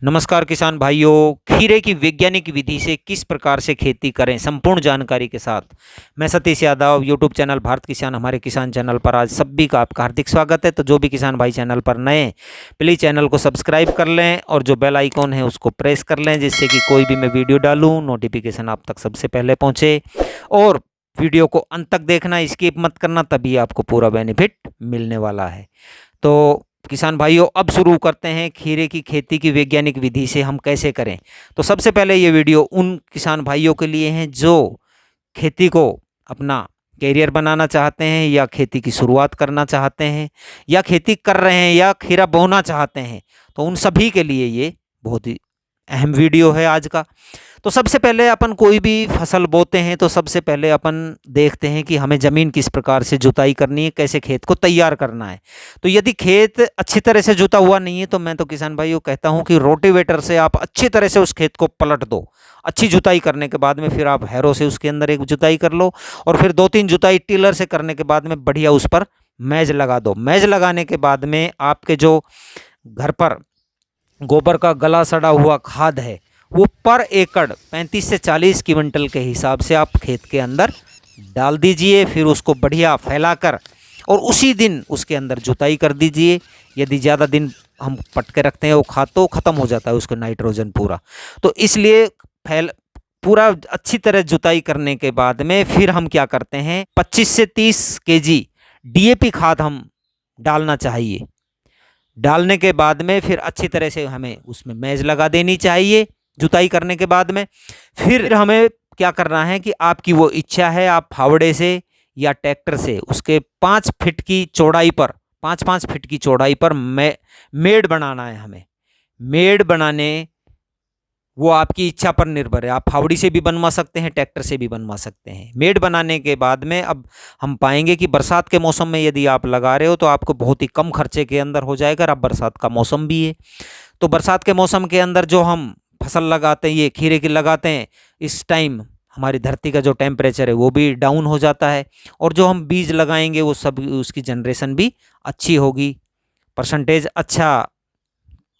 नमस्कार किसान भाइयों। खीरे की वैज्ञानिक विधि से किस प्रकार से खेती करें, संपूर्ण जानकारी के साथ मैं सतीश यादव यूट्यूब चैनल भारत किसान हमारे किसान चैनल पर आज सभी का आपका हार्दिक स्वागत है। तो जो भी किसान भाई चैनल पर नए हैं, प्लीज़ चैनल को सब्सक्राइब कर लें और जो बेल आइकॉन है उसको प्रेस कर लें, जिससे कि कोई भी मैं वीडियो डालूँ नोटिफिकेशन आप तक सबसे पहले पहुँचे। और वीडियो को अंत तक देखना, स्किप मत करना, तभी आपको पूरा बेनिफिट मिलने वाला है। तो किसान भाइयों, अब शुरू करते हैं खीरे की खेती की वैज्ञानिक विधि से हम कैसे करें। तो सबसे पहले ये वीडियो उन किसान भाइयों के लिए हैं जो खेती को अपना कैरियर बनाना चाहते हैं, या खेती की शुरुआत करना चाहते हैं, या खेती कर रहे हैं, या खीरा बोना चाहते हैं। तो उन सभी के लिए ये बहुत ही अहम वीडियो है आज का। तो सबसे पहले अपन कोई भी फसल बोते हैं तो सबसे पहले अपन देखते हैं कि हमें ज़मीन किस प्रकार से जुताई करनी है, कैसे खेत को तैयार करना है। तो यदि खेत अच्छी तरह से जुता हुआ नहीं है तो मैं तो किसान भाइयों कहता हूं कि रोटिवेटर से आप अच्छी तरह से उस खेत को पलट दो। अच्छी जुताई करने के बाद में फिर आप हैरो से उसके अंदर एक जुताई कर लो, और फिर 2-3 जुताई टिलर से करने के बाद में बढ़िया उस पर मैज लगा दो। मैज लगाने के बाद में आपके जो घर पर गोबर का गला सड़ा हुआ खाद है, वो पर एकड़ 35 से 40 क्विंटल के हिसाब से आप खेत के अंदर डाल दीजिए। फिर उसको बढ़िया फैलाकर और उसी दिन उसके अंदर जुताई कर दीजिए। यदि ज़्यादा दिन हम पट के रखते हैं वो खाद तो ख़त्म हो जाता है उसका नाइट्रोजन पूरा। तो इसलिए फैल पूरा अच्छी तरह जुताई करने के बाद में फिर हम क्या करते हैं, 25 से 30 केजी डीएपी खाद हम डालना चाहिए। डालने के बाद में फिर अच्छी तरह से हमें उसमें मैज लगा देनी चाहिए जुताई करने के बाद में। फिर हमें क्या करना है कि आपकी वो इच्छा है, आप फावड़े से या ट्रैक्टर से उसके 5 फीट की चौड़ाई पर 5-5 फीट की चौड़ाई पर मेड़ बनाना है हमें। मेड़ बनाने वो आपकी इच्छा पर निर्भर है, आप फावड़ी से भी बनवा सकते हैं, ट्रैक्टर से भी बनवा सकते हैं। मेड़ बनाने के बाद में अब हम पाएंगे कि बरसात के मौसम में यदि आप लगा रहे हो तो आपको बहुत ही कम खर्चे के अंदर हो जाएगा। अब बरसात का मौसम भी है, तो बरसात के मौसम के अंदर जो हम फसल लगाते हैं, ये खीरे की लगाते हैं, इस टाइम हमारी धरती का जो टेम्परेचर है वो भी डाउन हो जाता है, और जो हम बीज लगाएंगे वो सब उसकी जनरेशन भी अच्छी होगी, परसेंटेज अच्छा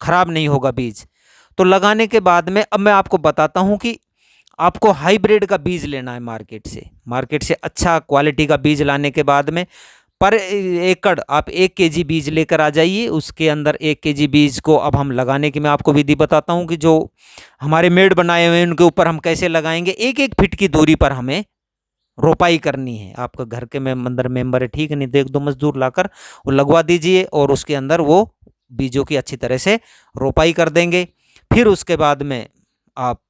खराब नहीं होगा बीज। तो लगाने के बाद में अब मैं आपको बताता हूं कि आपको हाइब्रिड का बीज लेना है मार्केट से अच्छा क्वालिटी का बीज लाने के बाद में पर एकड़ आप 1 केजी बीज लेकर आ जाइए। उसके अंदर 1 केजी बीज को अब हम लगाने की मैं आपको विधि बताता हूं कि जो हमारे मेड़ बनाए हुए हैं उनके ऊपर हम कैसे लगाएंगे। 1-1 फीट की दूरी पर हमें रोपाई करनी है। आपका घर के में अंदर मेंबर है, ठीक है, नहीं तो 1-2 मजदूर लाकर वो लगवा दीजिए, और उसके अंदर वो बीजों की अच्छी तरह से रोपाई कर देंगे। फिर उसके बाद में आप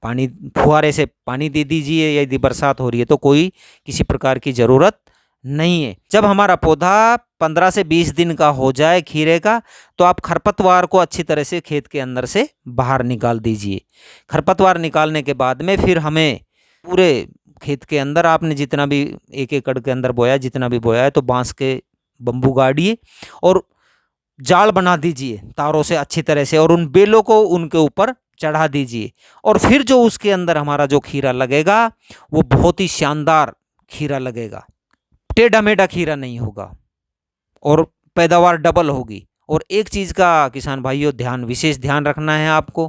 पानी फुहारे से पानी दे दीजिए। यदि बरसात हो रही है तो कोई किसी प्रकार की ज़रूरत नहीं है। जब हमारा पौधा 15 से 20 दिन का हो जाए खीरे का, तो आप खरपतवार को अच्छी तरह से खेत के अंदर से बाहर निकाल दीजिए। खरपतवार निकालने के बाद में फिर हमें पूरे खेत के अंदर आपने जितना भी 1 एकड़ के अंदर बोया, जितना भी बोया है, तो बांस के बम्बू गाड़िए और जाल बना दीजिए तारों से अच्छी तरह से, और उन बेलों को उनके ऊपर चढ़ा दीजिए। और फिर जो उसके अंदर हमारा जो खीरा लगेगा वो बहुत ही शानदार खीरा लगेगा, टेढ़ा मेढ़ा खीरा नहीं होगा, और पैदावार डबल होगी। और एक चीज़ का किसान भाइयों विशेष ध्यान रखना है आपको,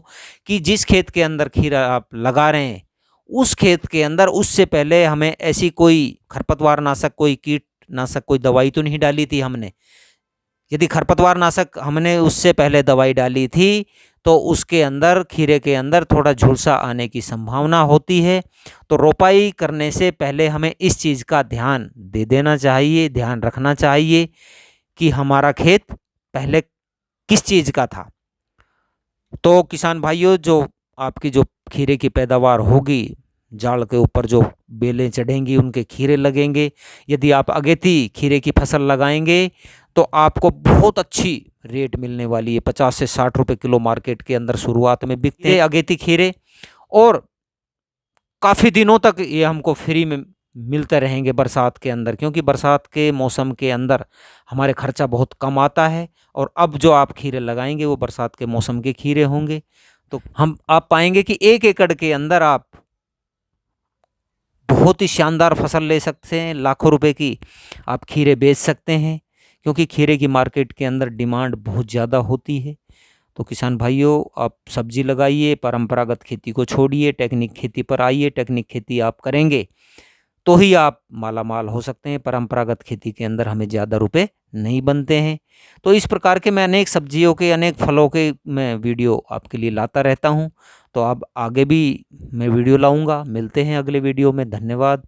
कि जिस खेत के अंदर खीरा आप लगा रहे हैं उस खेत के अंदर उससे पहले हमें ऐसी कोई खरपतवार नाशक, कोई कीटनाशक, कोई दवाई तो नहीं डाली थी हमने। यदि खरपतवार नाशक हमने उससे पहले दवाई डाली थी तो उसके अंदर खीरे के अंदर थोड़ा झुलसा आने की संभावना होती है। तो रोपाई करने से पहले हमें इस चीज़ का ध्यान दे देना चाहिए, ध्यान रखना चाहिए कि हमारा खेत पहले किस चीज़ का था। तो किसान भाइयों, जो आपकी जो खीरे की पैदावार होगी, जाड़ के ऊपर जो बेलें चढ़ेंगी उनके खीरे लगेंगे। यदि आप अगेती खीरे की फसल लगाएंगे तो आपको बहुत अच्छी रेट मिलने वाली है। 50 से 60 रुपए किलो मार्केट के अंदर शुरुआत में बिकते हैं अगेती खीरे, और काफ़ी दिनों तक ये हमको फ्री में मिलते रहेंगे बरसात के अंदर, क्योंकि बरसात के मौसम के अंदर हमारे खर्चा बहुत कम आता है। और अब जो आप खीरे लगाएंगे वो बरसात के मौसम के खीरे होंगे। तो आप पाएंगे कि 1 एकड़ के अंदर आप बहुत ही शानदार फसल ले सकते हैं, लाखों रुपए की आप खीरे बेच सकते हैं, क्योंकि खीरे की मार्केट के अंदर डिमांड बहुत ज़्यादा होती है। तो किसान भाइयों, आप सब्जी लगाइए, परंपरागत खेती को छोड़िए, टेक्निक खेती पर आइए। टेक्निक खेती आप करेंगे तो ही आप माला माल हो सकते हैं। परंपरागत खेती के अंदर हमें ज़्यादा रुपए नहीं बनते हैं। तो इस प्रकार के मैं अनेक सब्जियों के, अनेक फलों के मैं वीडियो आपके लिए लाता रहता हूं। तो अब आगे भी मैं वीडियो लाऊंगा। मिलते हैं अगले वीडियो में। धन्यवाद।